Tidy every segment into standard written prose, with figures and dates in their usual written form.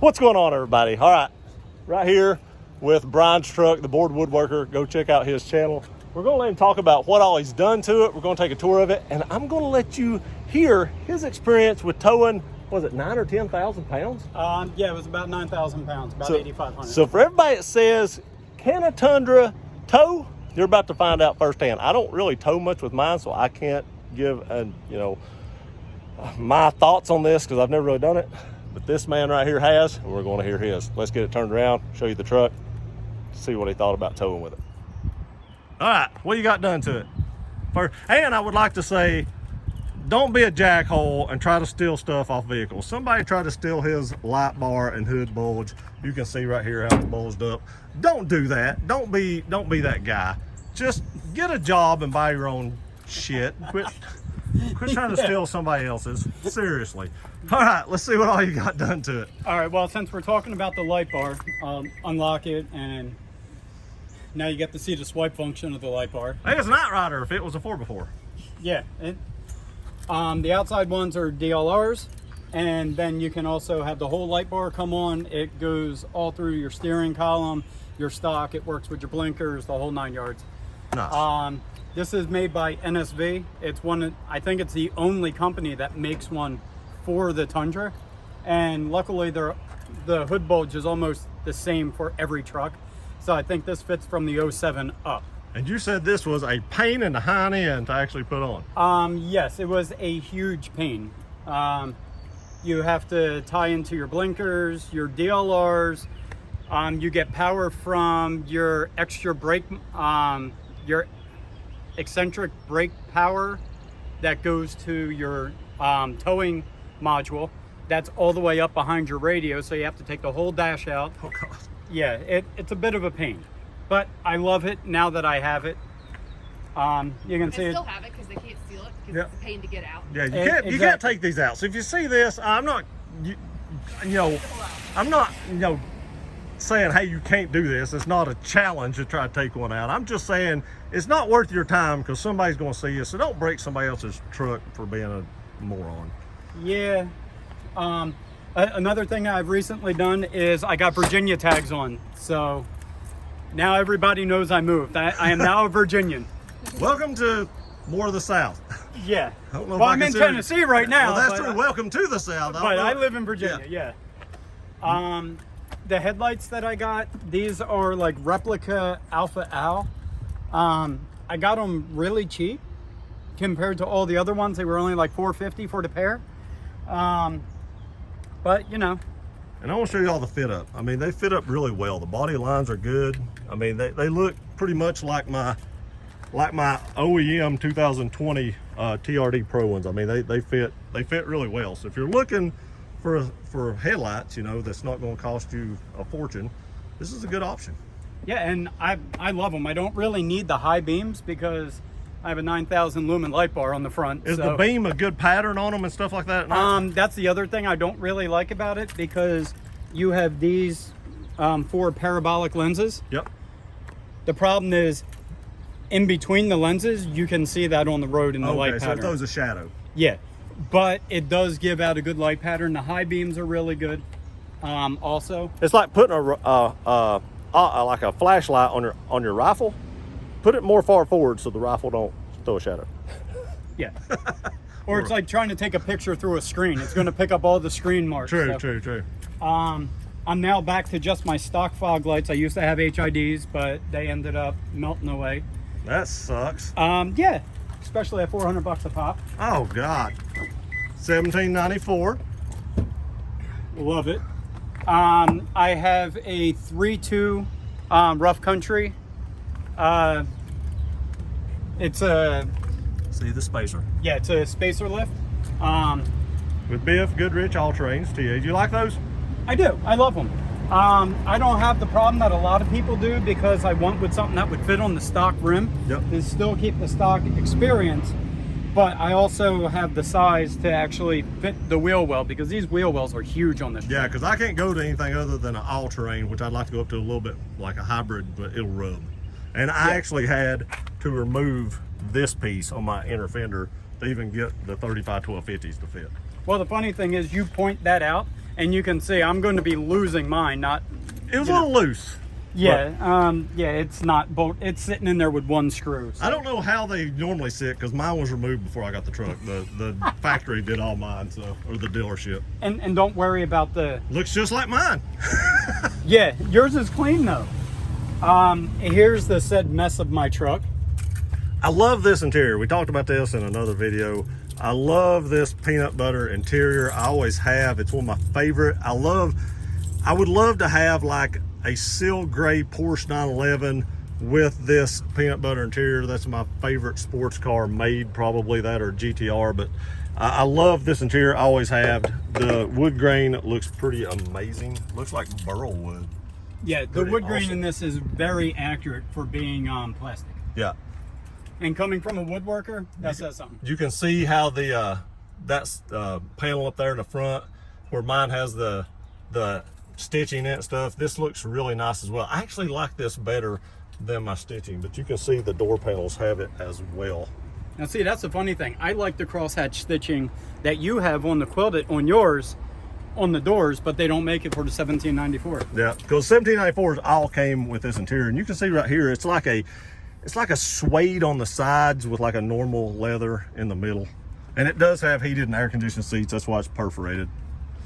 What's going on, everybody? All right, right here with Brian's truck, the Board Woodworker. Go check out his channel. We're going to let him talk about what all he's done to it. We're going to take a tour of it, and I'm going to let you hear his experience with towing. Was it 9,000 or 10,000 pounds? Yeah, it was about 9,000 pounds, about 8,500. So for everybody that says, can a Tundra tow? You're about to find out firsthand. I don't really tow much with mine, so I can't give my thoughts on this because I've never really done it. But this man right here has, and we're going to hear his. Let's get it turned around, show you the truck, see what he thought about towing with it. All right, what you got done to it? First, and I would like to say, don't be a jackhole and try to steal stuff off vehicles. Somebody tried to steal his light bar and hood bulge. You can see right here how it's bulged up. Don't do that. Don't be that guy. Just get a job and buy your own shit. Quit trying to steal somebody else's. Seriously. All right, let's see what all you got done to it. All right, well, since we're talking about the light bar, unlock it, and now you get to see the swipe function of the light bar. Hey, it's a Night Rider if it was a 4x4. Yeah. The outside ones are DLRs, and then you can also have the whole light bar come on. It goes all through your steering column, your stock. It works with your blinkers, the whole 9 yards. Nice. This is made by NSV. It's one, I think it's the only company that makes one for the Tundra. And luckily the hood bulge is almost the same for every truck. So I think this fits from the 07 up. And you said this was a pain in the hind end to actually put on. Yes, it was a huge pain. You have to tie into your blinkers, your DLRs. You get power from your extra brake, your eccentric brake power that goes to your towing module. That's all the way up behind your radio, so you have to take the whole dash out. Oh God. Yeah, it's a bit of a pain, but I love it now that I have it. You can see They it. Still have it because they can't steal it because it's a pain to get out. Yeah, you can't take these out. So if you see this, I'm not, saying, hey, you can't do this. It's not a challenge to try to take one out. I'm just saying it's not worth your time because somebody's going to see you. So don't break somebody else's truck for being a moron. Yeah. Another thing I've recently done is I got Virginia tags on. So now everybody knows I moved. I am now a Virginian. Welcome to more of the South. Yeah. Well, I'm in Tennessee right now. Well, that's true. Welcome to the South. But I live in Virginia, yeah. The headlights that I got, these are like replica Alpha Al. I got them really cheap compared to all the other ones. They were only like $4.50 for the pair. But you know. And I want to show you all the fit up. I mean, they fit up really well. The body lines are good. I mean, they look pretty much like my OEM 2020 TRD Pro ones. I mean, they fit really well. So if you're looking for headlights, that's not going to cost you a fortune, this is a good option. Yeah, and I love them. I don't really need the high beams because I have a 9,000 lumen light bar on the front. Is the beam a good pattern on them and stuff like that? That's the other thing I don't really like about it because you have these 4 parabolic lenses. Yep. The problem is in between the lenses, you can see that on the road in the light pattern. So it throws a shadow. Yeah, but it does give out a good light pattern. The high beams are really good. Also, it's like putting like a flashlight on your rifle. Put it more far forward so the rifle don't throw a shadow. Yeah. Or it's like trying to take a picture through a screen. It's going to pick up all the screen marks. True. I'm now back to just my stock fog lights. I used to have HIDs, but they ended up melting away. That sucks. Yeah, especially at $400 a pop. Oh God. $17.94. Love it. I have a 3.2 rough country. It's a see the spacer. Yeah, it's a spacer lift. With Biff Goodrich all terrains. Do you like those? I do. I love them. I don't have the problem that a lot of people do because I went with something that would fit on the stock rim. Yep. And still keep the stock experience. But I also have the size to actually fit the wheel well because these wheel wells are huge on this. Yeah, because I can't go to anything other than an all-terrain, which I'd like to go up to a little bit like a hybrid, but it'll rub. And I actually had to remove this piece on my inner fender to even get the 35 1250s to fit. Well, the funny thing is you point that out And you can see I'm going to be losing mine, not... It was a little loose. Yeah, yeah, it's not bolt. It's sitting in there with one screw. So. I don't know how they normally sit because mine was removed before I got the truck. The factory did all mine, so, or the dealership. And don't worry about the... Looks just like mine. Yeah, yours is clean though. Here's the said mess of my truck. I love this interior. We talked about this in another video. I love this peanut butter interior. I always have. It's one of my favorite. I would love to have like a seal gray Porsche 911 with this peanut butter interior. That's my favorite sports car made, probably that or GTR, but I love this interior. I always have. The wood grain looks pretty amazing. Looks like burl wood. Yeah, the wood grain in this is very accurate for being plastic. Yeah. And coming from a woodworker, that says something. You can see how the panel up there in the front, where mine has the stitching in it and stuff. This looks really nice as well. I actually like this better than my stitching, but you can see the door panels have it as well. Now see, that's the funny thing. I like the crosshatch stitching that you have on the quilted on yours on the doors, but they don't make it for the 1794. Yeah, because 1794s all came with this interior, and you can see right here, it's like a suede on the sides with like a normal leather in the middle, and it does have heated and air conditioned seats. That's why it's perforated.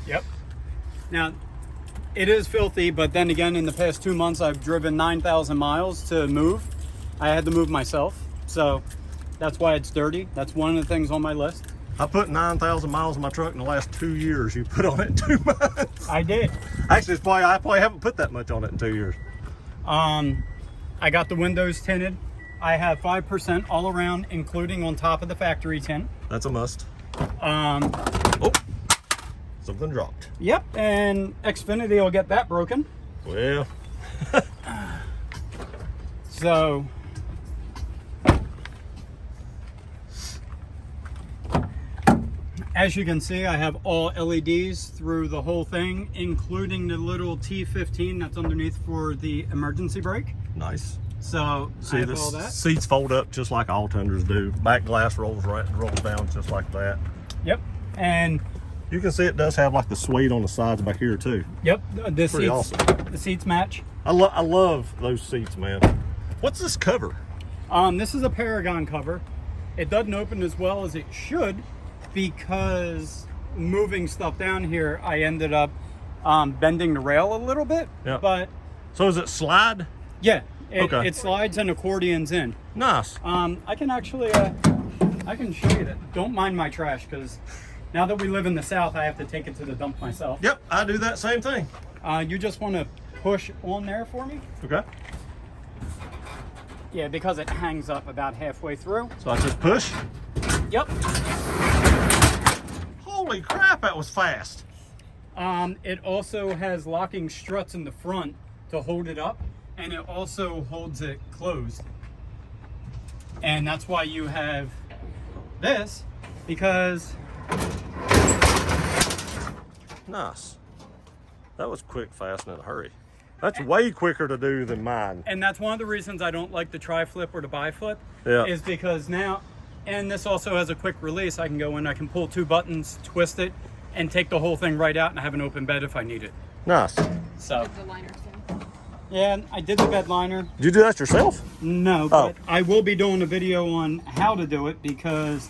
Yep. Now it is filthy, but then again, in the past 2 months I've driven 9,000 miles to move. I had to move myself, so that's why it's dirty. That's one of the things on my list. I put 9,000 miles in my truck in the last 2 years. You put on it in 2 months. I did. Actually, I probably haven't put that much on it in 2 years. I got the windows tinted. I have 5% all around, including on top of the factory tint. That's a must. Oh, something dropped. Yep, and Xfinity will get that broken. Well. So, as you can see, I have all LEDs through the whole thing, including the little T15 that's underneath for the emergency brake. Nice. So, see, I have the all that. seats fold up just like all Tundras do. Back glass rolls down just like that. Yep, and you can see it does have like the suede on the sides back here too. yep, the Pretty seats, awesome. the seats match. I love those seats, man. What's this cover? This is a Paragon cover. It doesn't open as well as it should because moving stuff down here, I ended up bending the rail a little bit. Yeah. But so is it slide? yeah, Okay. it slides and accordions in. Nice. I can actually, I can show you that. Don't mind my trash because now that we live in the South, I have to take it to the dump myself. Yep, I do that same thing. You just want to push on there for me? Okay. Yeah, because it hangs up about halfway through. So I just push. Yep. Holy crap, that was fast. It also has locking struts in the front to hold it up, and it also holds it closed. And that's why you have this, because... Nice. That was quick, fast, and in a hurry. That's way quicker to do than mine. And that's one of the reasons I don't like the tri-flip or the bi-flip, Yeah. is because now, and this also has a quick release, I can go in, I can pull 2 buttons, twist it, and take the whole thing right out and have an open bed if I need it. Nice. So, The liner thing. yeah, I did the bed liner. Did you do that yourself? No, but I will be doing a video on how to do it because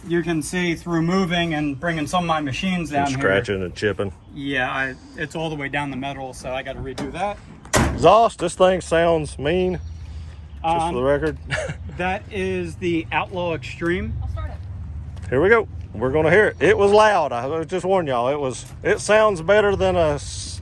you can see through moving and bringing some of my machines down here. Scratching and chipping. Yeah, it's all the way down the metal, so I got to redo that. Exhaust, this thing sounds mean, just for the record. That is the Outlaw Extreme. I'll start it. Here we go. We're gonna hear it. It was loud. I just warned y'all. It sounds better than a CRX.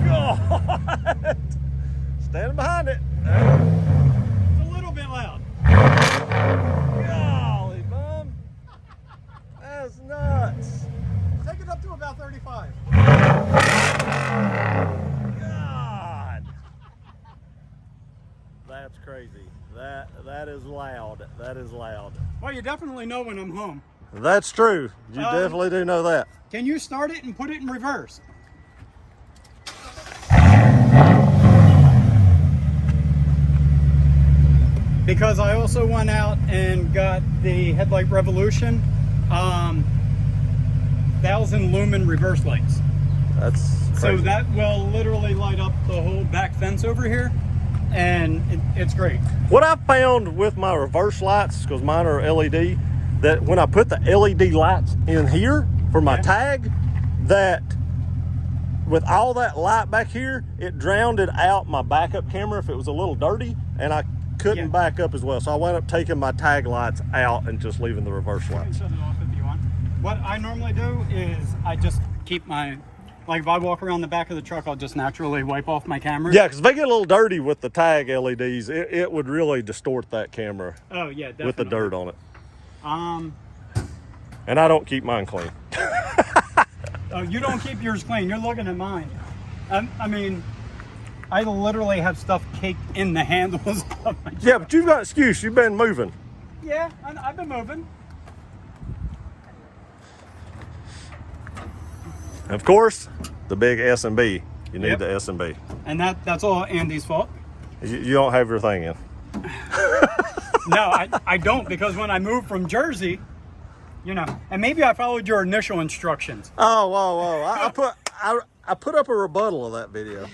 God. Standing behind it. It's a little bit loud. Golly, bum. That's nuts. Take it up to about 35. God. That's crazy. That is loud. That is loud. Well, you definitely know when I'm home. That's true. You definitely do know that. Can you start it and put it in reverse? Because I also went out and got the Headlight Revolution 1000 lumen reverse lights. That's So crazy. that will literally light up the whole back fence over here, and it's great. What I found with my reverse lights, because mine are LED, that when I put the LED lights in here for my tag, that with all that light back here, it drowned out my backup camera if it was a little dirty, and I couldn't back up as well. So I wound up taking my tag lights out and just leaving the reverse You can lights. shut it off if you want. What I normally do is I just keep my, like if I walk around the back of the truck, I'll just naturally wipe off my camera. Yeah, because if they get a little dirty with the tag LEDs, it would really distort that camera Oh yeah, definitely. with the dirt on it. Um, And I don't keep mine clean. oh, you don't keep yours clean. You're looking at mine. I mean, I literally have stuff caked in the handles of my truck. Yeah, but you've got an excuse. You've been moving. Yeah, I've been moving. And of course, the big S&B. You need Yep. the S&B. And that's all Andy's fault. You don't have your thing in. No, I don't, because when I moved from Jersey, you know, and maybe I followed your initial instructions. Oh, whoa. I put up a rebuttal of that video.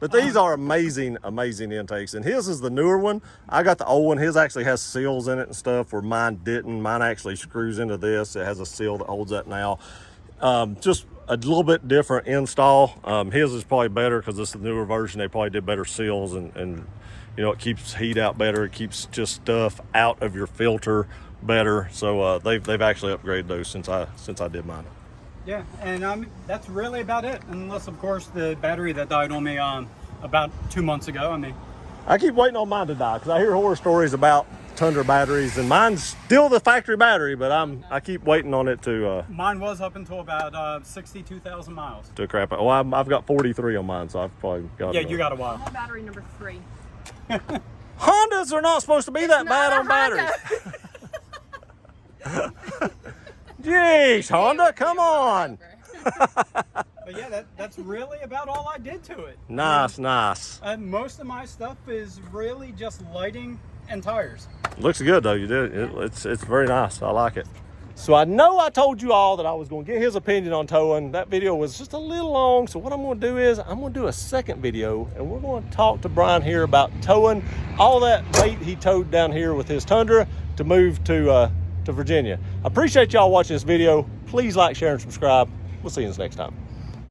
But these are amazing intakes. And his is the newer one. I got the old one. His actually has seals in it and stuff where mine didn't. Mine actually screws into this. It has a seal that holds that now. Just a little bit different install. His is probably better because it's the newer version. They probably did better seals and you know, it keeps heat out better. It keeps just stuff out of your filter better. So they've actually upgraded those since I did mine. Yeah, and that's really about it. Unless, of course, the battery that died on me about 2 months ago. I mean, I keep waiting on mine to die because I hear horror stories about Tundra batteries, and mine's still the factory battery, but I keep waiting on it to mine was up until about 62,000 miles. to crap out. Well, I've got 43 on mine, so I've probably got. Yeah, you got a while. I'm on battery number 3. Hondas are not supposed to be that bad on batteries. Jeez, Honda, come on. But yeah, that's really about all I did to it. Nice. Most of my stuff is really just lighting and tires. Looks good though. You did it. It's very nice. I like it. So I know I told you all that I was going to get his opinion on towing. That video was just a little long. So what I'm going to do is I'm going to do a second video, and we're going to talk to Brian here about towing all that weight he towed down here with his Tundra to move to Virginia. I appreciate y'all watching this video. Please like, share, and subscribe. We'll see you next time.